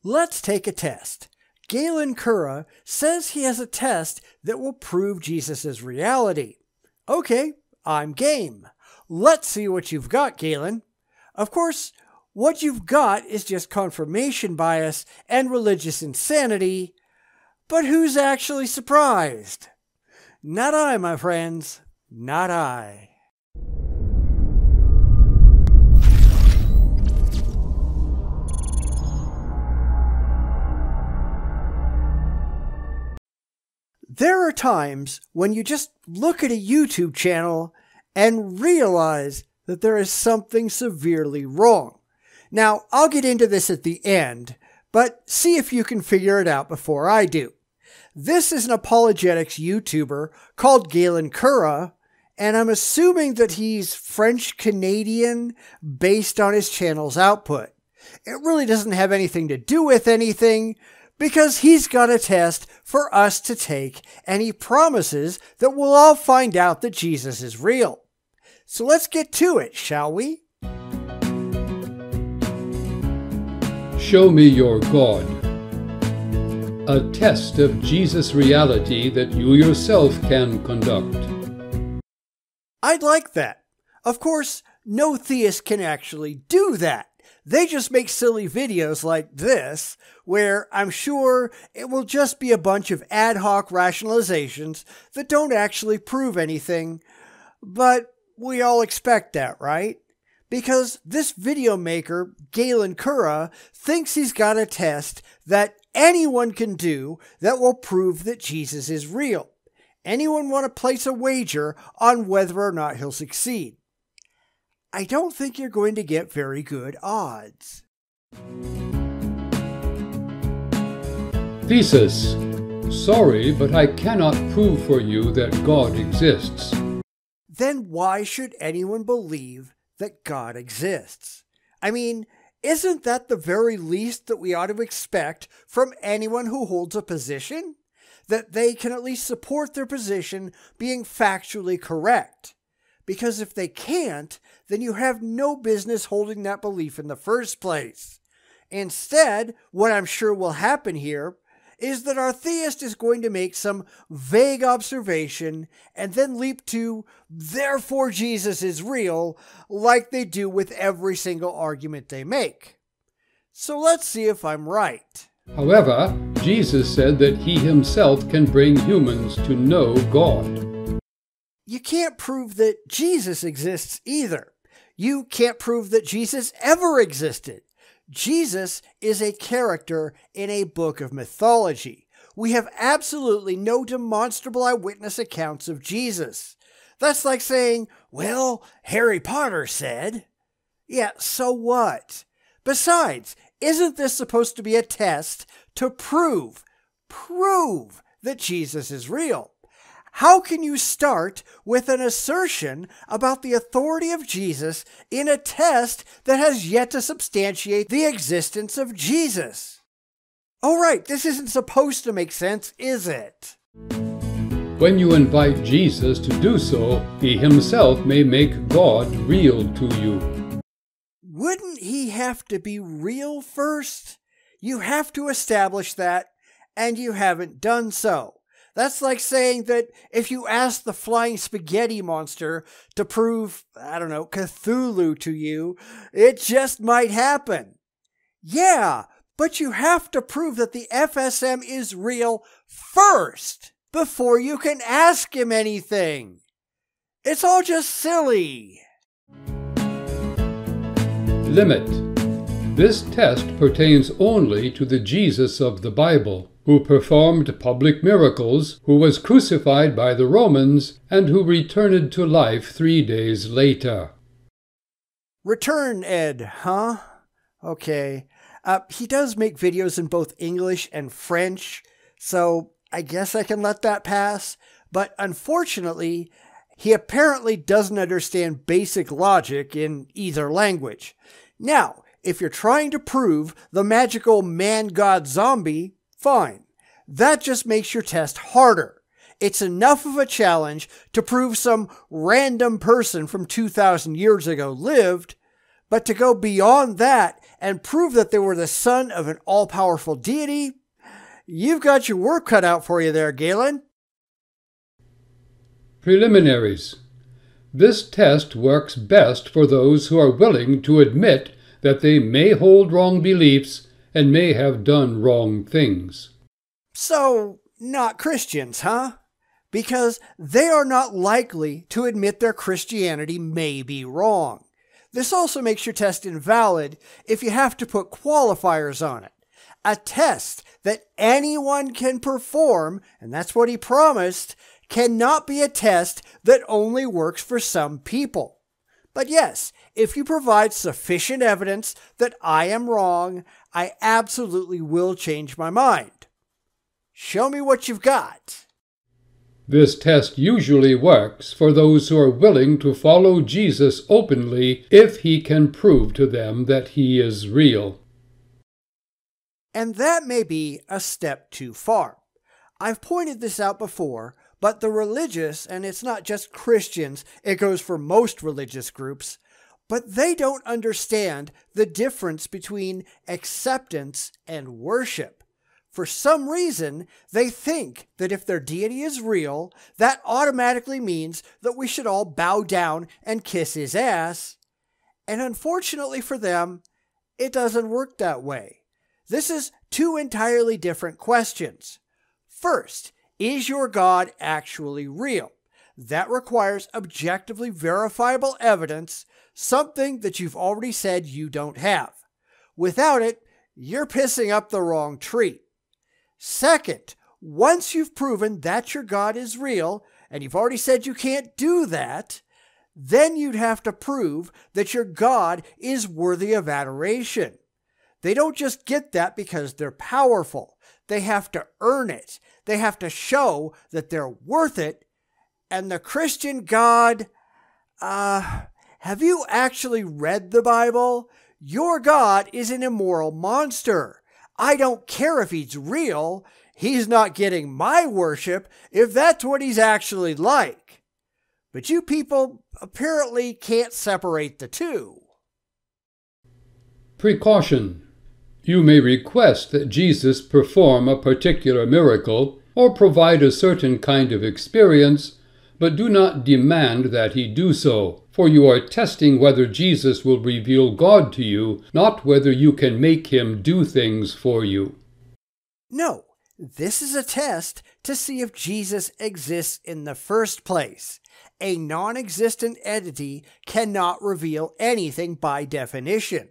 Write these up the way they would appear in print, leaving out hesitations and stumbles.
Let's take a test. Galen Curah says he has a test that will prove Jesus' reality. Okay, I'm game. Let's see what you've got, Galen. Of course, what you've got is just confirmation bias and religious insanity, but who's actually surprised? Not I, my friends, not I. There are times when you just look at a YouTube channel and realize that there is something severely wrong. Now, I'll get into this at the end, but see if you can figure it out before I do. This is an apologetics YouTuber called Galen Curah, and I'm assuming that he's French-Canadian based on his channel's output. It really doesn't have anything to do with anything, because he's got a test for us to take, and he promises that we'll all find out that Jesus is real. So let's get to it, shall we? Show me your God. A test of Jesus' reality that you yourself can conduct. I'd like that. Of course, no theist can actually do that. They just make silly videos like this, where I'm sure it will just be a bunch of ad hoc rationalizations that don't actually prove anything. But we all expect that, right? Because this video maker, Galen Curah, thinks he's got a test that anyone can do that will prove that Jesus is real. Anyone want to place a wager on whether or not he'll succeed? I don't think you're going to get very good odds. Thesis. Sorry, but I cannot prove for you that God exists. Then why should anyone believe that God exists? I mean, isn't that the very least that we ought to expect from anyone who holds a position? That they can at least support their position being factually correct. Because if they can't, then you have no business holding that belief in the first place. Instead, what I'm sure will happen here is that our theist is going to make some vague observation and then leap to, therefore Jesus is real, like they do with every single argument they make. So let's see if I'm right. However, Jesus said that he himself can bring humans to know God. You can't prove that Jesus exists either. You can't prove that Jesus ever existed. Jesus is a character in a book of mythology. We have absolutely no demonstrable eyewitness accounts of Jesus. That's like saying, well, Harry Potter said. Yeah, so what? Besides, isn't this supposed to be a test to prove that Jesus is real? How can you start with an assertion about the authority of Jesus in a test that has yet to substantiate the existence of Jesus? All right, this isn't supposed to make sense, is it? When you invite Jesus to do so, he himself may make God real to you. Wouldn't he have to be real first? You have to establish that, and you haven't done so. That's like saying that if you ask the flying spaghetti monster to prove, I don't know, Cthulhu to you, it just might happen. Yeah, but you have to prove that the FSM is real first before you can ask him anything. It's all just silly. Limit. This test pertains only to the Jesus of the Bible, who performed public miracles, who was crucified by the Romans, and who returned to life 3 days later. Return, Ed, huh? Okay. He does make videos in both English and French, so I guess I can let that pass. But unfortunately, he apparently doesn't understand basic logic in either language. Now, if you're trying to prove the magical man-god zombie, fine. That just makes your test harder. It's enough of a challenge to prove some random person from 2,000 years ago lived, But to go beyond that and prove that they were the son of an all-powerful deity, you've got your work cut out for you there, Galen. Preliminaries. This test works best for those who are willing to admit that they may hold wrong beliefs and may have done wrong things. So, not Christians, huh? Because they are not likely to admit their Christianity may be wrong. This also makes your test invalid if you have to put qualifiers on it. A test that anyone can perform, and that's what he promised, cannot be a test that only works for some people. But yes, if you provide sufficient evidence that I am wrong, I absolutely will change my mind. Show me what you've got. This test usually works for those who are willing to follow Jesus openly if he can prove to them that he is real. And that may be a step too far. I've pointed this out before, but the religious, and it's not just Christians, it goes for most religious groups, but they don't understand the difference between acceptance and worship. For some reason, they think that if their deity is real, that automatically means that we should all bow down and kiss his ass. And unfortunately for them, it doesn't work that way. This is two entirely different questions. First, is your God actually real? That requires objectively verifiable evidence, something that you've already said you don't have. Without it, you're pissing up the wrong tree. Second, once you've proven that your God is real, and you've already said you can't do that, then you'd have to prove that your God is worthy of adoration. They don't just get that because they're powerful. They have to earn it. They have to show that they're worth it. And the Christian God, have you actually read the Bible? Your God is an immoral monster. I don't care if he's real. He's not getting my worship if that's what he's actually like. But you people apparently can't separate the two. Precaution. You may request that Jesus perform a particular miracle or provide a certain kind of experience, but do not demand that he do so, for you are testing whether Jesus will reveal God to you, not whether you can make him do things for you. No, this is a test to see if Jesus exists in the first place. A non-existent entity cannot reveal anything by definition.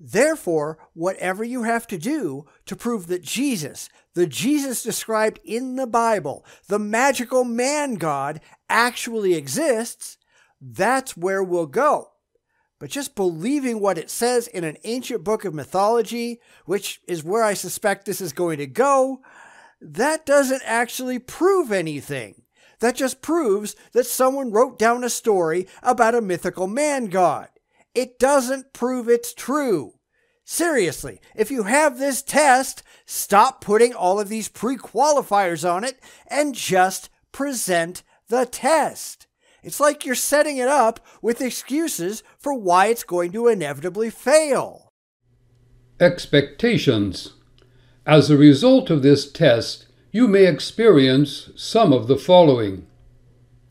Therefore, whatever you have to do to prove that Jesus, the Jesus described in the Bible, the magical man God, actually exists, that's where we'll go. But just believing what it says in an ancient book of mythology, which is where I suspect this is going to go, that doesn't actually prove anything. That just proves that someone wrote down a story about a mythical man god. It doesn't prove it's true. Seriously, if you have this test, stop putting all of these pre-qualifiers on it and just present the test. It's like you're setting it up with excuses for why it's going to inevitably fail. Expectations. As a result of this test, you may experience some of the following.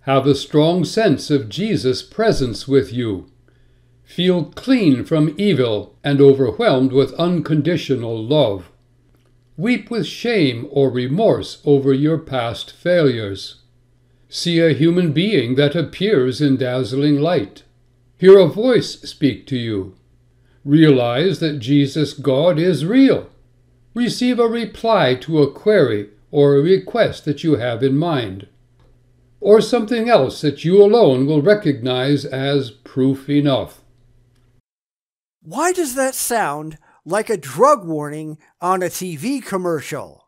Have a strong sense of Jesus' presence with you. Feel clean from evil and overwhelmed with unconditional love. Weep with shame or remorse over your past failures. See a human being that appears in dazzling light. Hear a voice speak to you. Realize that Jesus God is real. Receive a reply to a query or a request that you have in mind. Or something else that you alone will recognize as proof enough. Why does that sound like a drug warning on a TV commercial?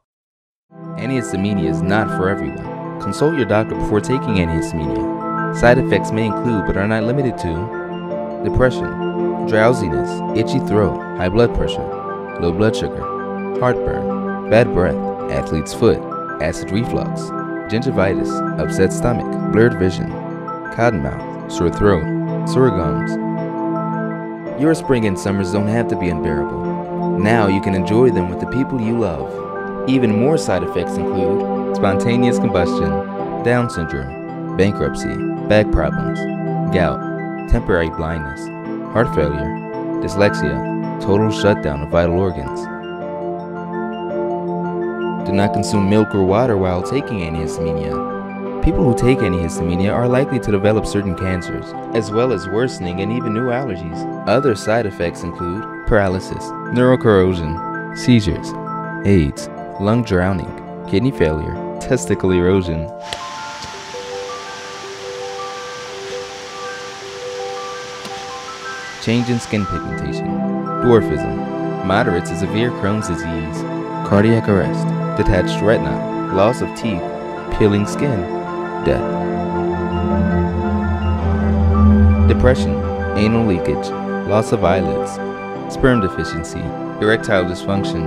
Antihistamine is not for everyone. Consult your doctor before taking antihistamine. Side effects may include, but are not limited to, depression, drowsiness, itchy throat, high blood pressure, low blood sugar, heartburn, bad breath, athlete's foot, acid reflux, gingivitis, upset stomach, blurred vision, cottonmouth, sore throat, sore gums. Your spring and summers don't have to be unbearable. Now you can enjoy them with the people you love. Even more side effects include spontaneous combustion, Down syndrome, bankruptcy, back problems, gout, temporary blindness, heart failure, dyslexia, total shutdown of vital organs. Do not consume milk or water while taking antihistamine. People who take antihistamine are likely to develop certain cancers, as well as worsening and even new allergies. Other side effects include paralysis, neurocorrosion, seizures, AIDS, lung drowning, kidney failure, testicle erosion. Change in skin pigmentation, dwarfism, moderate to severe Crohn's disease, cardiac arrest, detached retina, loss of teeth, peeling skin, death. Depression, anal leakage, loss of eyelids, sperm deficiency, erectile dysfunction.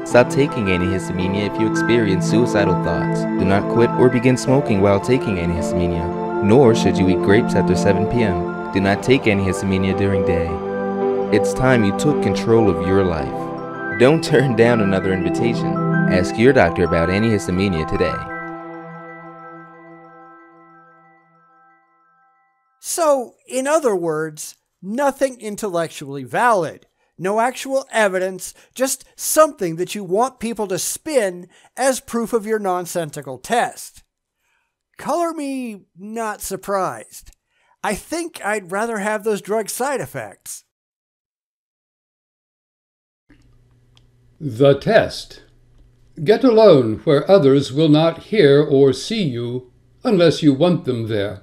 Stop taking antihistamine if you experience suicidal thoughts. Do not quit or begin smoking while taking antihistamine, nor should you eat grapes after 7 p.m. Do not take antihistamine during day. It's time you took control of your life. Don't turn down another invitation. Ask your doctor about antihistamine today. So, in other words, nothing intellectually valid. No actual evidence, just something that you want people to spin as proof of your nonsensical test. Color me not surprised. I think I'd rather have those drug side effects. The test. Get alone where others will not hear or see you unless you want them there.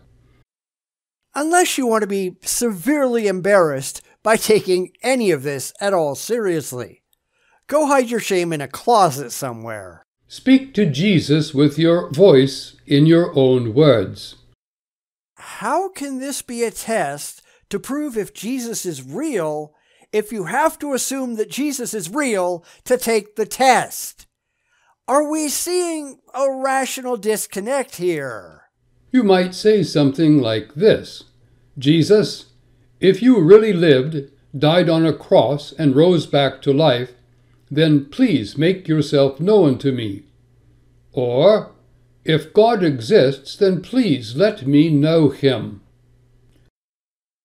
Unless you want to be severely embarrassed by taking any of this at all seriously. Go hide your shame in a closet somewhere. Speak to Jesus with your voice in your own words. How can this be a test to prove if Jesus is real if you have to assume that Jesus is real to take the test? Are we seeing a rational disconnect here? You might say something like this: Jesus, if you really lived, died on a cross, and rose back to life, then please make yourself known to me. Or, if God exists, then please let me know him.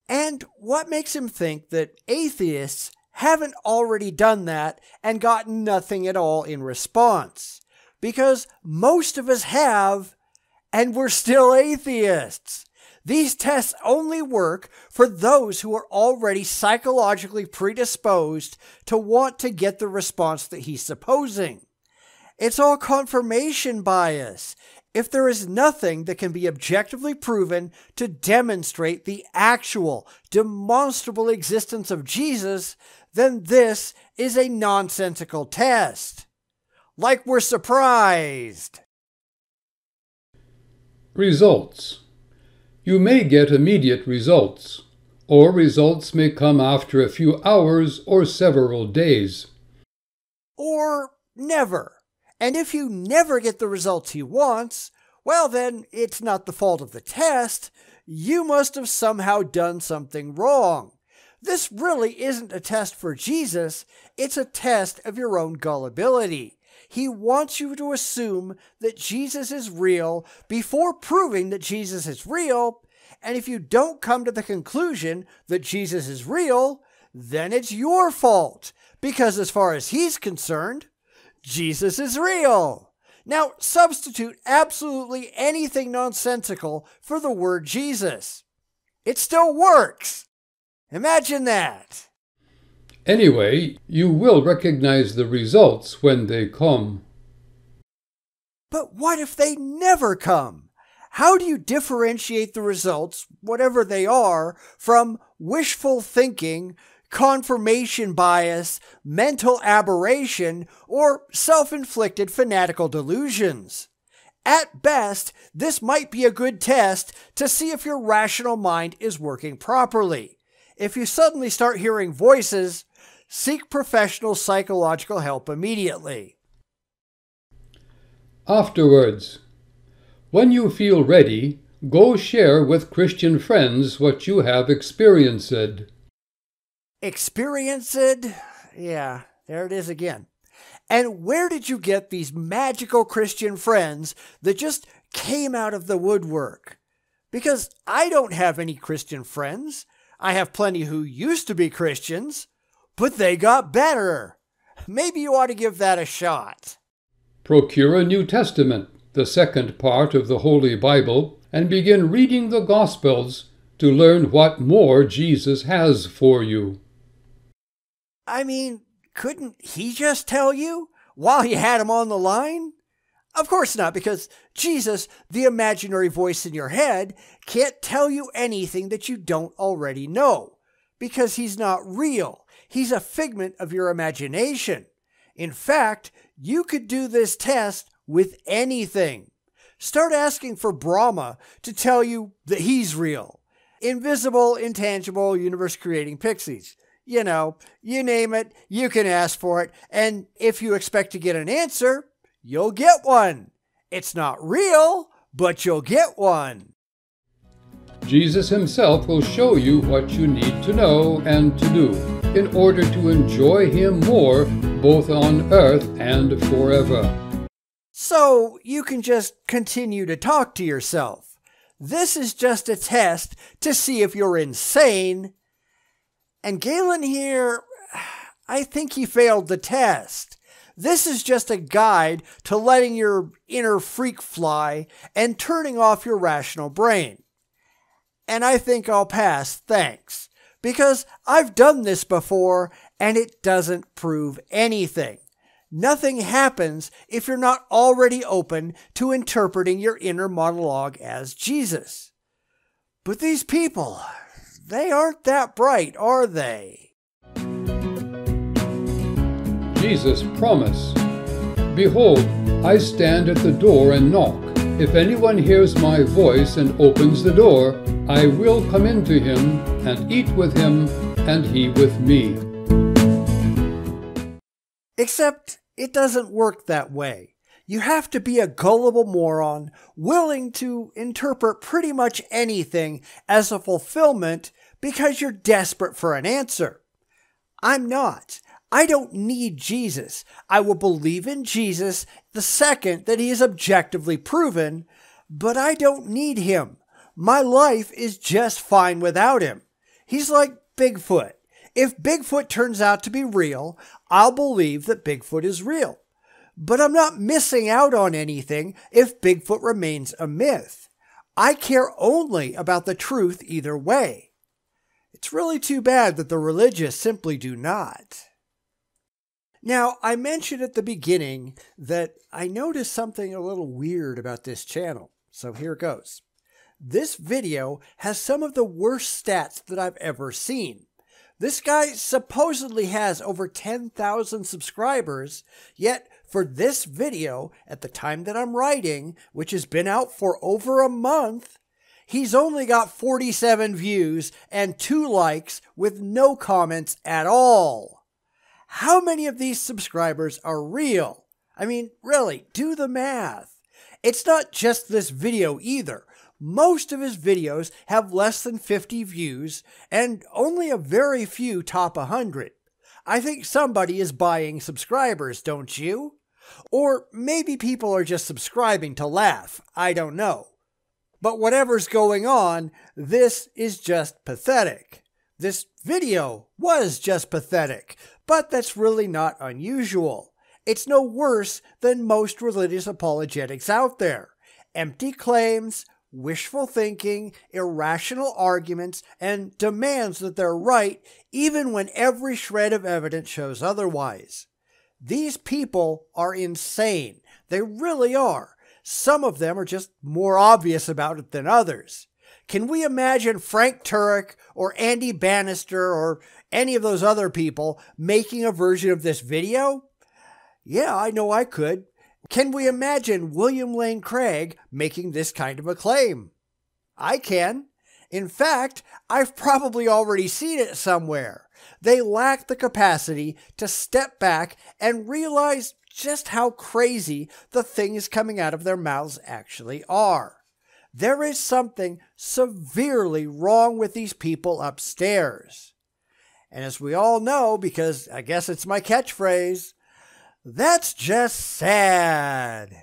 And what makes him think that atheists haven't already done that and gotten nothing at all in response? Because most of us have, and we're still atheists. These tests only work for those who are already psychologically predisposed to want to get the response that he's supposing. It's all confirmation bias. If there is nothing that can be objectively proven to demonstrate the actual, demonstrable existence of Jesus, then this is a nonsensical test. Like we're surprised. Results. You may get immediate results, or results may come after a few hours or several days. Or never. And if you never get the results he wants, well then, it's not the fault of the test. You must have somehow done something wrong. This really isn't a test for Jesus, it's a test of your own gullibility. He wants you to assume that Jesus is real before proving that Jesus is real, and if you don't come to the conclusion that Jesus is real, then it's your fault, because as far as he's concerned, Jesus is real. Now, substitute absolutely anything nonsensical for the word Jesus. It still works. Imagine that. Anyway, you will recognize the results when they come. But what if they never come? How do you differentiate the results, whatever they are, from wishful thinking, confirmation bias, mental aberration, or self-inflicted fanatical delusions? At best, this might be a good test to see if your rational mind is working properly. If you suddenly start hearing voices, seek professional psychological help immediately. Afterwards, when you feel ready, Go share with Christian friends what you have experienced. Experienced? Yeah, there it is again. And where did you get these magical Christian friends that just came out of the woodwork? Because I don't have any Christian friends. I have plenty who used to be Christians, but they got better. Maybe you ought to give that a shot. Procure a New Testament, the second part of the Holy Bible, and begin reading the Gospels to learn what more Jesus has for you. I mean, couldn't he just tell you while you had him on the line? Of course not, because Jesus, the imaginary voice in your head, can't tell you anything that you don't already know, because he's not real. He's a figment of your imagination. In fact, you could do this test with anything. Start asking for Brahma to tell you that he's real. Invisible, intangible, universe-creating pixies. You know, you name it, you can ask for it, and if you expect to get an answer, you'll get one. It's not real, but you'll get one. Jesus himself will show you what you need to know and to do in order to enjoy him more, both on earth and forever. So you can just continue to talk to yourself. This is just a test to see if you're insane. And Galen here, I think he failed the test. This is just a guide to letting your inner freak fly and turning off your rational brain. And I think I'll pass, thanks, because I've done this before and it doesn't prove anything. Nothing happens if you're not already open to interpreting your inner monologue as Jesus. But these people, they aren't that bright, are they? Jesus' promise. Behold, I stand at the door and knock. If anyone hears my voice and opens the door, I will come into him and eat with him and he with me. Except it doesn't work that way. You have to be a gullible moron willing to interpret pretty much anything as a fulfillment because you're desperate for an answer. I'm not. I don't need Jesus. I will believe in Jesus the second that he is objectively proven, but I don't need him. My life is just fine without him. He's like Bigfoot. If Bigfoot turns out to be real, I'll believe that Bigfoot is real. But I'm not missing out on anything if Bigfoot remains a myth. I care only about the truth either way. It's really too bad that the religious simply do not. Now, I mentioned at the beginning that I noticed something a little weird about this channel, so here goes. This video has some of the worst stats that I've ever seen. This guy supposedly has over 10,000 subscribers, yet for this video, at the time that I'm writing, which has been out for over a month, he's only got 47 views and 2 likes with no comments at all. How many of these subscribers are real? I mean, really, do the math. It's not just this video either. Most of his videos have less than 50 views, and only a very few top 100. I think somebody is buying subscribers, don't you? Or maybe people are just subscribing to laugh. I don't know. But whatever's going on, this is just pathetic. This video was just pathetic, but that's really not unusual. It's no worse than most religious apologetics out there. Empty claims, wishful thinking, irrational arguments, and demands that they're right even when every shred of evidence shows otherwise. These people are insane. They really are. Some of them are just more obvious about it than others. Can we imagine Frank Turek or Andy Bannister or any of those other people making a version of this video? Yeah, I know I could. Can we imagine William Lane Craig making this kind of a claim? I can. In fact, I've probably already seen it somewhere. They lack the capacity to step back and realize just how crazy the things coming out of their mouths actually are. There is something severely wrong with these people upstairs. And as we all know, because I guess it's my catchphrase, that's just sad.